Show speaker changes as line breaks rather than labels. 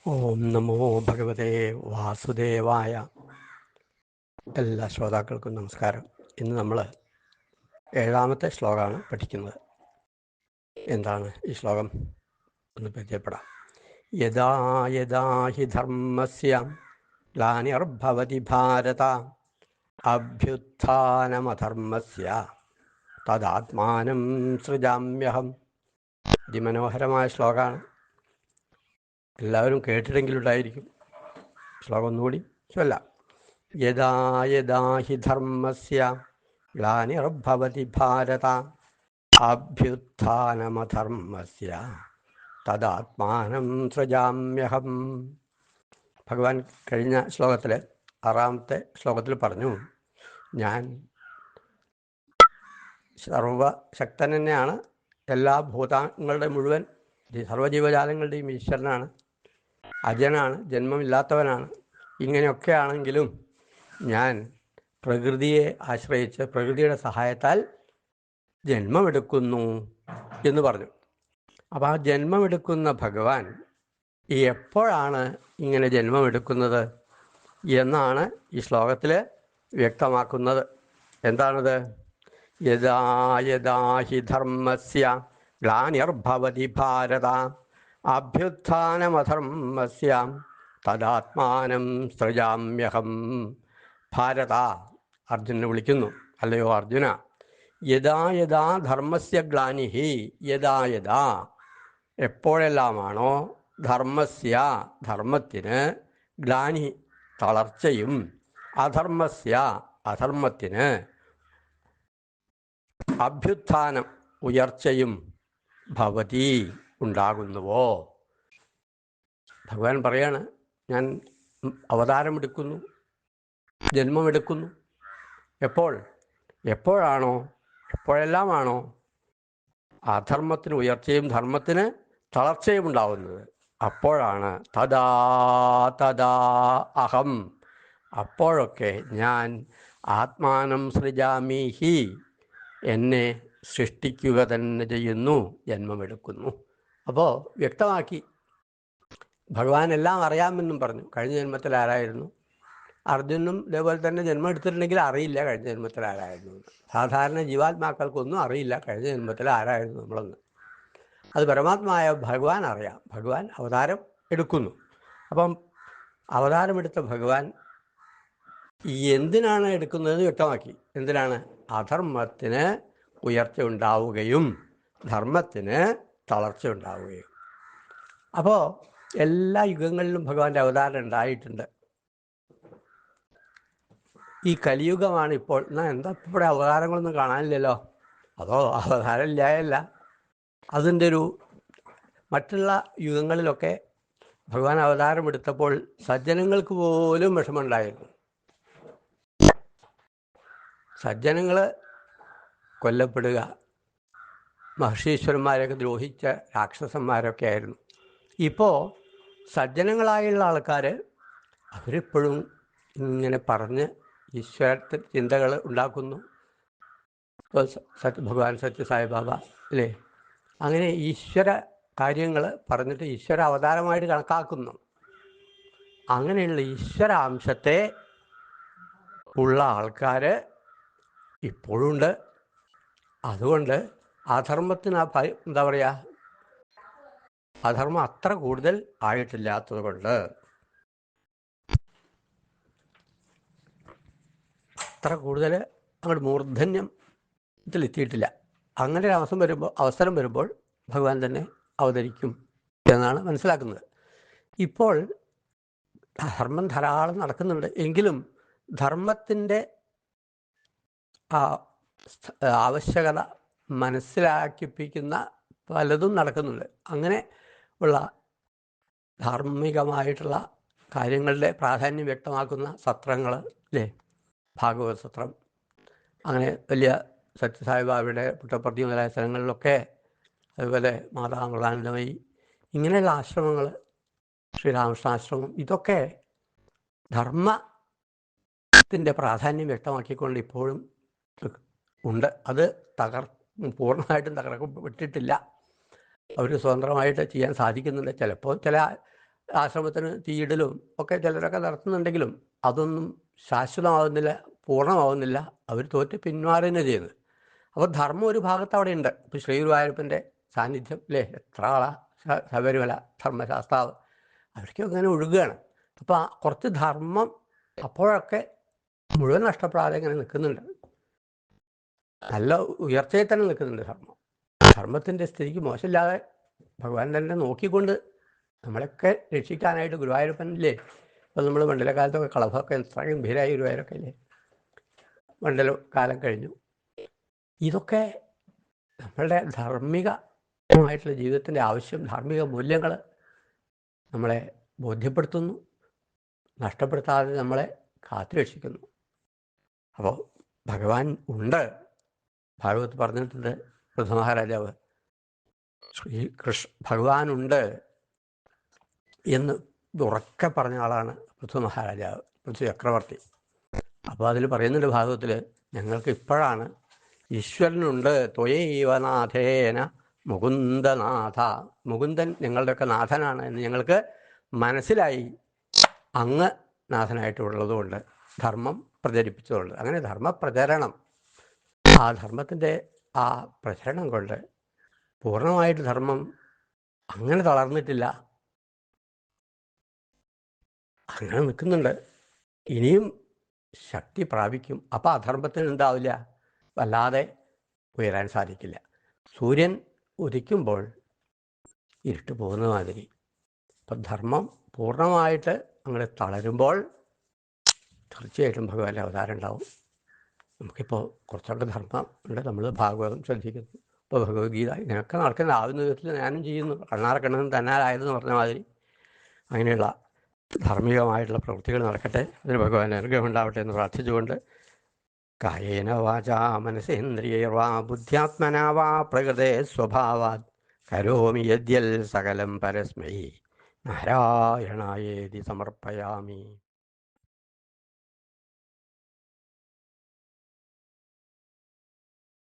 ഓം നമോ ഭഗവതേ വാസുദേവായ. എല്ലാ ശ്രോതാക്കൾക്കും നമസ്കാരം. ഇന്ന് നമ്മൾ 7ാമത്തെ ശ്ലോകമാണ് പഠിക്കുന്നത്. എന്താണ് ഈ ശ്ലോകം ഒന്ന് പരിചയപ്പെടാം. യദാ യദാ ഹി ധർമ്മസ്യ ഗ്ലാനിർഭവതി ഭാരത അഭ്യുത്ഥാനമധർമ്മസ്യ തദാത്മാനം സൃജാമ്യഹം. അതിമനോഹരമായ ശ്ലോകമാണ്. എല്ലാവരും കേട്ടിട്ടെങ്കിലുണ്ടായിരിക്കും. ശ്ലോകം ഒന്നുകൂടി ചൊല്ലാം. യദാ യദാ ഹി ധർമ്മസ്യ ഗ്ലാനിർഭവതി ഭാരത അഭ്യുത്ഥാനമധർമ്മസ്യ തദാത്മാനം സൃജാമ്യഹം. ഭഗവാൻ കഴിഞ്ഞ ശ്ലോകത്തിൽ 6ാമത്തെ ശ്ലോകത്തിൽ പറഞ്ഞു, ഞാൻ സർവശക്തൻ തന്നെയാണ്, എല്ലാ ഭൂതങ്ങളുടെ മുഴുവൻ സർവ്വജീവജാലങ്ങളുടെയും ഈശ്വരനാണ്, അജനാണ്, ജന്മമില്ലാത്തവനാണ്. ഇങ്ങനെയൊക്കെ ആണെങ്കിലും ഞാൻ പ്രകൃതിയെ ആശ്രയിച്ച് പ്രകൃതിയുടെ സഹായത്താൽ ജന്മമെടുക്കുന്നു എന്ന് പറഞ്ഞു. അപ്പോൾ ആ ജന്മമെടുക്കുന്ന ഭഗവാൻ എപ്പോഴാണ് ഇങ്ങനെ ജന്മമെടുക്കുന്നത് എന്നാണ് ഈ ശ്ലോകത്തിൽ വ്യക്തമാക്കുന്നത്. എന്താണത്? യദാ യദാ ഹി ധർമ്മസ്യ ഗ്ലാനിർഭവതി ഭാരത അഭ്യുത്ഥാനമധർമ്മസ്യ തദാത്മാനം സൃജാമ്യഹം. ഭാരത, അർജുനനെ വിളിക്കുന്നു. അല്ലയോ അർജുന, യദാ യദാ ധർമ്മസ്യ ഗ്ലാനിഹി, യദാ യദാ എപ്പോഴെല്ലാമാണോ ധർമ്മസ്യ ധർമ്മത്തിന് ഗ്ലാനി തളർച്ചയും അധർമ്മസ്യ അധർമ്മത്തിന് അഭ്യുത്ഥാനം ഉയർച്ചയും ഭവതി ഉണ്ടാകുന്നുവോ. ഭഗവാൻ പറയാണ്, ഞാൻ അവതാരമെടുക്കുന്നു, ജന്മമെടുക്കുന്നു. എപ്പോഴെല്ലാമാണോ അധർമ്മത്തിന് ഉയർച്ചയും ധർമ്മത്തിന് തളർച്ചയും ഉണ്ടാവുന്നത്, അപ്പോഴാണ് തദാ തദാ അഹം, അപ്പോഴൊക്കെ ഞാൻ ആത്മാനം സൃജാമി ഹി, എന്നെ സൃഷ്ടിക്കുക തന്നെ ചെയ്യുന്നു, ജന്മമെടുക്കുന്നു. അപ്പോൾ വ്യക്തമാക്കി. ഭഗവാൻ എല്ലാം അറിയാമെന്നും പറഞ്ഞു. കഴിഞ്ഞ ജന്മത്തിൽ ആരായിരുന്നു? അർജുനും ഇതേപോലെ തന്നെ ജന്മം എടുത്തിട്ടുണ്ടെങ്കിൽ അറിയില്ല കഴിഞ്ഞ ജന്മത്തിൽ ആരായിരുന്നു. സാധാരണ ജീവാത്മാക്കൾക്കൊന്നും അറിയില്ല കഴിഞ്ഞ ജന്മത്തിൽ ആരായിരുന്നു നമ്മളെന്ന്. അത് പരമാത്മായ ഭഗവാൻ അറിയാം. ഭഗവാൻ അവതാരം എടുക്കുന്നു. അപ്പം അവതാരമെടുത്ത ഭഗവാൻ എന്തിനാണ് എടുക്കുന്നതെന്ന് വ്യക്തമാക്കി. എന്തിനാണ്? അധർമ്മത്തിന് ഉയർച്ച ഉണ്ടാവുകയും ധർമ്മത്തിന് തളർച്ച ഉണ്ടാവുകയും. അപ്പോൾ എല്ലാ യുഗങ്ങളിലും ഭഗവാന്റെ അവതാരം ഉണ്ടായിട്ടുണ്ട്. ഈ കലിയുഗമാണ് ഇപ്പോൾ. എന്നാൽ എന്താ ഇവിടെ അവതാരങ്ങളൊന്നും കാണാനില്ലല്ലോ? അതോ അവതാരം ഇല്ലായല്ല, അതിൻ്റെ മറ്റുള്ള യുഗങ്ങളിലൊക്കെ ഭഗവാൻ അവതാരം എടുത്തപ്പോൾ സജ്ജനങ്ങൾക്ക് പോലും വിഷമമുണ്ടായിരുന്നു. സജ്ജനങ്ങൾ കൊല്ലപ്പെടുക, മഹർഷീശ്വരന്മാരെയൊക്കെ ദ്രോഹിച്ച രാക്ഷസന്മാരൊക്കെ ആയിരുന്നു. ഇപ്പോൾ സജ്ജനങ്ങളായുള്ള ആൾക്കാർ അവരിപ്പോഴും ഇങ്ങനെ പറഞ്ഞ് ഈശ്വര ചിന്തകൾ ഉണ്ടാക്കുന്നു. ഇപ്പോൾ ഭഗവാൻ സത്യസായിബാബ അല്ലേ, അങ്ങനെ ഈശ്വര കാര്യങ്ങൾ പറഞ്ഞിട്ട് ഈശ്വര അവതാരമായിട്ട് കണക്കാക്കുന്നു. അങ്ങനെയുള്ള ഈശ്വരാംശത്തെ ഉള്ള ആൾക്കാർ ഇപ്പോഴുണ്ട്. അതുകൊണ്ട് അധർമ്മത്തിന് എന്താ പറയുക, അധർമ്മം അത്ര കൂടുതൽ ആയിട്ടില്ലാത്തത് കൊണ്ട്, അത്ര കൂടുതൽ അങ്ങോട്ട് മൂർധന്യത്തിലെത്തിയിട്ടില്ല. അങ്ങനെ ഒരു അവസരം വരുമ്പോൾ ഭഗവാൻ തന്നെ അവതരിക്കും എന്നാണ് മനസ്സിലാക്കുന്നത്. ഇപ്പോൾ ധർമ്മം ധാരാളം നടക്കുന്നുണ്ട്. എങ്കിലും ധർമ്മത്തിൻ്റെ ആവശ്യകത മനസ്സിലാക്കിപ്പിക്കുന്ന പലതും നടക്കുന്നുണ്ട്. അങ്ങനെ ഉള്ള ധാർമ്മികമായിട്ടുള്ള കാര്യങ്ങളുടെ പ്രാധാന്യം വ്യക്തമാക്കുന്ന സത്രങ്ങൾ അല്ലേ, ഭാഗവത സത്രം, അങ്ങനെ വലിയ സത്യസായിബാബയുടെ പുട്ടപ്പർത്തി മുതലായ സ്ഥലങ്ങളിലൊക്കെ, അതുപോലെ മാതാ അമൃതാനന്ദമയി, ഇങ്ങനെയുള്ള ആശ്രമങ്ങൾ, ശ്രീരാമകൃഷ്ണാശ്രമം, ഇതൊക്കെ ധർമ്മത്തിൻ്റെ പ്രാധാന്യം വ്യക്തമാക്കിക്കൊണ്ട് ഇപ്പോഴും ഉണ്ട്. അത് പൂർണ്ണമായിട്ടും തകർക്കപ്പെട്ടിട്ടില്ല. അവർ സ്വതന്ത്രമായിട്ട് ചെയ്യാൻ സാധിക്കുന്നുണ്ട്. ചിലപ്പോൾ ചില ആശ്രമത്തിന് തീയിടലും ഒക്കെ ചിലരൊക്കെ നടത്തുന്നുണ്ടെങ്കിലും അതൊന്നും ശാശ്വതമാവുന്നില്ല, പൂർണ്ണമാവുന്നില്ല. അവർ തോറ്റ് പിന്മാറുകയാണ് ചെയ്യുന്നത്. അപ്പോൾ ധർമ്മം ഒരു ഭാഗത്ത് അവിടെ ഉണ്ട്. ഇപ്പോൾ ശ്രീ ഗുരുവായൂരപ്പൻ്റെ സാന്നിധ്യം അല്ലേ, എത്ര ആളാ ശബരിമല ധർമ്മശാസ്താവ്, അവർക്കും അങ്ങനെ ഒഴുകുകയാണ്. അപ്പോൾ ആ കുറച്ച് ധർമ്മം അപ്പോഴൊക്കെ മുഴുവൻ നഷ്ടപ്പെടാതെ ഇങ്ങനെ നിൽക്കുന്നുണ്ട്. നല്ല ഉയർച്ചയിൽ തന്നെ നിൽക്കുന്നുണ്ട് ധർമ്മം. ധർമ്മത്തിൻ്റെ സ്ഥിതിക്ക് മോശമില്ലാതെ ഭഗവാൻ തന്നെ നോക്കിക്കൊണ്ട് നമ്മളൊക്കെ രക്ഷിക്കാനായിട്ട് ഗുരുവായൂരപ്പനില്ലേ. ഇപ്പോൾ നമ്മൾ മണ്ഡലകാലത്തൊക്കെ കളഭമൊക്കെ എത്ര ഗംഭീരമായി ഗുരുവായൂരൊക്കെ ഇല്ലേ, മണ്ഡലകാലം കഴിഞ്ഞു. ഇതൊക്കെ നമ്മളുടെ ധാർമ്മികമായിട്ടുള്ള ജീവിതത്തിൻ്റെ ആവശ്യം, ധാർമ്മിക മൂല്യങ്ങൾ നമ്മളെ ബോധ്യപ്പെടുത്തുന്നു, നഷ്ടപ്പെടുത്താതെ നമ്മളെ കാത്തുരക്ഷിക്കുന്നു. അപ്പോൾ ഭഗവാൻ ഉണ്ട്. ഭാഗവത് പറഞ്ഞിട്ടുണ്ട് പൃഥു മഹാരാജാവ്, ഭഗവാനുണ്ട് എന്ന് ഉറക്കെ പറഞ്ഞ ആളാണ് പൃഥു മഹാരാജാവ്, പൃഥു ചക്രവർത്തി. അപ്പോൾ അതിൽ പറയുന്നുണ്ട് ഭാഗവത്തിൽ, ഞങ്ങൾക്ക് ഇപ്പോഴാണ് ഈശ്വരനുണ്ട് ത്വയൈവനാഥേന മുകുന്ദനാഥ, മുകുന്ദൻ ഞങ്ങളുടെയൊക്കെ നാഥനാണ് എന്ന് ഞങ്ങൾക്ക് മനസ്സിലായി. അങ്ങ് നാഥനായിട്ടുള്ളതുകൊണ്ട്, ധർമ്മം പ്രചരിപ്പിച്ചതുകൊണ്ട്. അങ്ങനെ ധർമ്മപ്രചരണം, ആ ധർമ്മത്തിൻ്റെ ആ പ്രചരണം കൊണ്ട് പൂർണ്ണമായിട്ട് ധർമ്മം അങ്ങനെ തളർന്നിട്ടില്ല, അങ്ങനെ നിൽക്കുന്നുണ്ട്. ഇനിയും ശക്തി പ്രാപിക്കും. അപ്പോൾ അധർമ്മത്തിന് എന്താവില്ല, വല്ലാതെ ഉയരാൻ സാധിക്കില്ല. സൂര്യൻ ഉദിക്കുമ്പോൾ ഇരുട്ട് പോകുന്ന മാതിരി. അപ്പം ധർമ്മം പൂർണ്ണമായിട്ട് അങ്ങനെ തളരുമ്പോൾ തീർച്ചയായിട്ടും ഭഗവാന്റെ അവതാരം ഉണ്ടാവും. നമുക്കിപ്പോൾ കുറച്ചൊക്കെ ധർമ്മം ഉണ്ട്, നമ്മൾ ഭാഗവതം ശ്രദ്ധിക്കുന്നു, ഇപ്പോൾ ഭഗവത്ഗീത, ഇങ്ങനെയൊക്കെ നടക്കുന്ന ആവുന്ന വിധത്തിൽ ഞാനും ചെയ്യുന്നു. കണ്ണാറക്കണ്ണൻ തന്നാലായതെന്ന് പറഞ്ഞ മാതിരി അങ്ങനെയുള്ള ധാർമ്മികമായിട്ടുള്ള പ്രവൃത്തികൾ നടക്കട്ടെ. അതിന് ഭഗവാന്റെ അനുഗ്രഹം ഉണ്ടാവട്ടെ എന്ന് പ്രാർത്ഥിച്ചുകൊണ്ട്, കായേന വാചാ മനസേന്ദ്രിയൈർവാ ബുദ്ധ്യാത്മനാ വാ പ്രകൃതേ സ്വഭാവാത് കരോമി യദ്യൽ സകലം പരസ്മൈ നാരായണായേതി സമർപ്പയാമി.